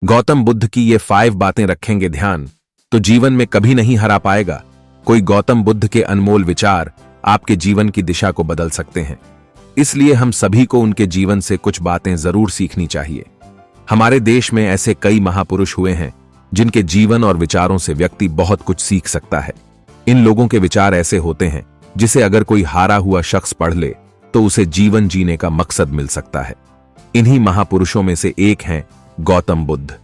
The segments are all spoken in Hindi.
गौतम बुद्ध की ये 5 बातें रखेंगे ध्यान तो जीवन में कभी नहीं हरा पाएगा। कोई गौतम बुद्ध के अनमोल विचार आपके जीवन की दिशा को बदल सकते हैं। इसलिए हम सभी को उनके जीवन से कुछ बातें जरूर सीखनी चाहिए। हमारे देश में ऐसे कई महापुरुष हुए हैं जिनके जीवन और विचारों से व्यक्ति बहुत कुछ सीख सकता है। इन लोगों के विचार ऐसे होते हैं जिसे अगर कोई हारा हुआ शख्स पढ़ ले तो उसे जीवन जीने का मकसद मिल सकता है। इन्हीं महापुरुषों में से एक हैं गौतम बुद्ध।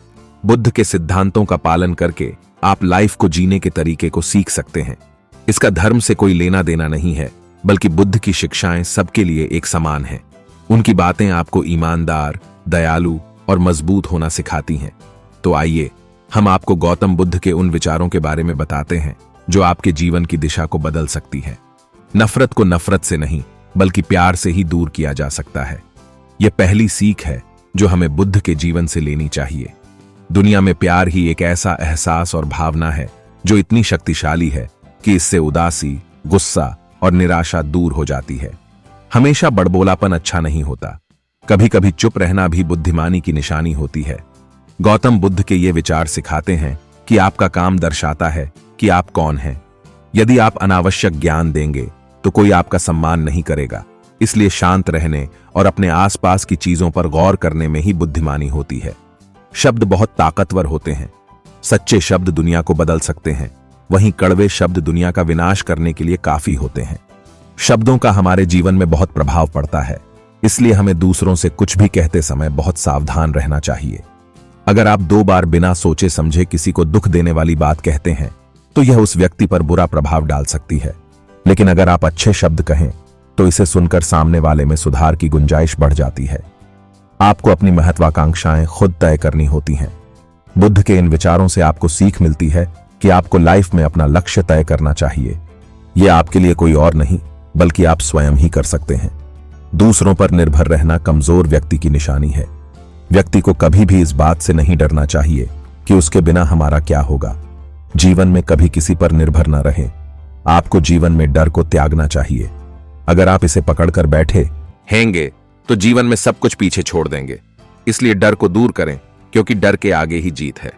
बुद्ध के सिद्धांतों का पालन करके आप लाइफ को जीने के तरीके को सीख सकते हैं। इसका धर्म से कोई लेना देना नहीं है, बल्कि बुद्ध की शिक्षाएं सबके लिए एक समान हैं। उनकी बातें आपको ईमानदार, दयालु और मजबूत होना सिखाती हैं। तो आइए हम आपको गौतम बुद्ध के उन विचारों के बारे में बताते हैं जो आपके जीवन की दिशा को बदल सकती है। नफरत को नफरत से नहीं बल्कि प्यार से ही दूर किया जा सकता है। यह पहली सीख है जो हमें बुद्ध के जीवन से लेनी चाहिए। दुनिया में प्यार ही एक ऐसा एहसास और भावना है जो इतनी शक्तिशाली है कि इससे उदासी, गुस्सा और निराशा दूर हो जाती है। हमेशा बड़बोलापन अच्छा नहीं होता, कभी कभी चुप रहना भी बुद्धिमानी की निशानी होती है। गौतम बुद्ध के ये विचार सिखाते हैं कि आपका काम दर्शाता है कि आप कौन हैं। यदि आप अनावश्यक ज्ञान देंगे तो कोई आपका सम्मान नहीं करेगा। इसलिए शांत रहने और अपने आसपास की चीजों पर गौर करने में ही बुद्धिमानी होती है। शब्द बहुत ताकतवर होते हैं। सच्चे शब्द दुनिया को बदल सकते हैं, वहीं कड़वे शब्द दुनिया का विनाश करने के लिए काफी होते हैं। शब्दों का हमारे जीवन में बहुत प्रभाव पड़ता है, इसलिए हमें दूसरों से कुछ भी कहते समय बहुत सावधान रहना चाहिए। अगर आप 2 बार बिना सोचे समझे किसी को दुख देने वाली बात कहते हैं तो यह उस व्यक्ति पर बुरा प्रभाव डाल सकती है। लेकिन अगर आप अच्छे शब्द कहें तो इसे सुनकर सामने वाले में सुधार की गुंजाइश बढ़ जाती है। आपको अपनी महत्वाकांक्षाएं खुद तय करनी होती हैं। बुद्ध के इन विचारों से आपको सीख मिलती है कि आपको लाइफ में अपना लक्ष्य तय करना चाहिए। यह आपके लिए कोई और नहीं बल्कि आप स्वयं ही कर सकते हैं। दूसरों पर निर्भर रहना कमजोर व्यक्ति की निशानी है। व्यक्ति को कभी भी इस बात से नहीं डरना चाहिए कि उसके बिना हमारा क्या होगा। जीवन में कभी किसी पर निर्भर न रहें। आपको जीवन में डर को त्यागना चाहिए। अगर आप इसे पकड़कर बैठे हैंगे तो जीवन में सब कुछ पीछे छोड़ देंगे। इसलिए डर को दूर करें, क्योंकि डर के आगे ही जीत है।